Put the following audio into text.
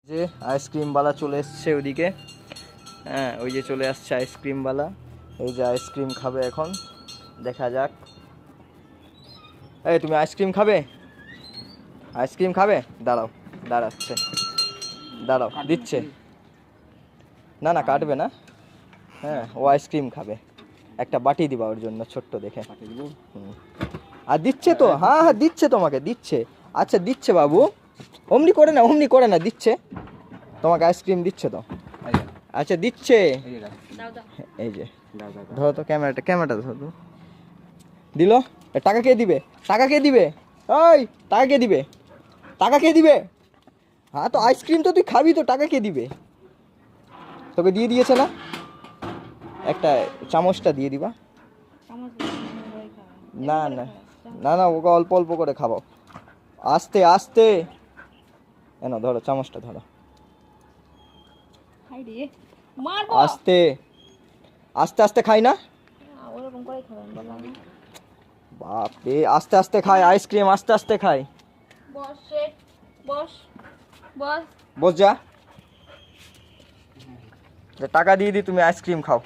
যে আইসক্রিমওয়ালা চলে এসছে ওদিকে। হ্যাঁ, ওই যে চলে আসছে আইসক্রিমওয়ালা। এই যে আইসক্রিম খাবে এখন, দেখা যাক। এই তুমি আইসক্রিম খাবে? আইসক্রিম খাবে? দাঁড়াও, দাঁড়াচ্ছে, দাঁড়াও, দিচ্ছে। না না, কাটবে না। হ্যাঁ, ও আইসক্রিম খাবে। একটা বাটি দিবা ওর জন্য, ছোট্ট দেখে। আর দিচ্ছে তো, হ্যাঁ হ্যাঁ দিচ্ছে, তোমাকে দিচ্ছে। আচ্ছা দিচ্ছে বাবু, অমনি করে না, অমনি করে না, দিচ্ছে তোমাকে, আইসক্রিম দিচ্ছে তো। আচ্ছা দিচ্ছে, এই যে ধরো তো, ক্যামেরাটা ধরো তো। দিল। টাকা কে দিবে? টাকা কে দিবে? ওই টাকা কে দিবে? টাকা কে দিবে? হ্যাঁ তো আইসক্রিম তো তুই খাবি তো, টাকা কে দিবে? তোকে দিয়ে দিয়েছে না? একটা চামচটা দিয়ে দিবা। না না না না, ওকে অল্প অল্প করে খাবো, আস্তে আস্তে। এনো ধরো, চামচটা ধরো, আস্তে আস্তে আস্তে। খাই না বাপরে, আস্তে আস্তে খায় আইসক্রিম, আস্তে আস্তে খায়। বস যা, টাকা দিয়ে দি, তুমি আইসক্রিম খাও।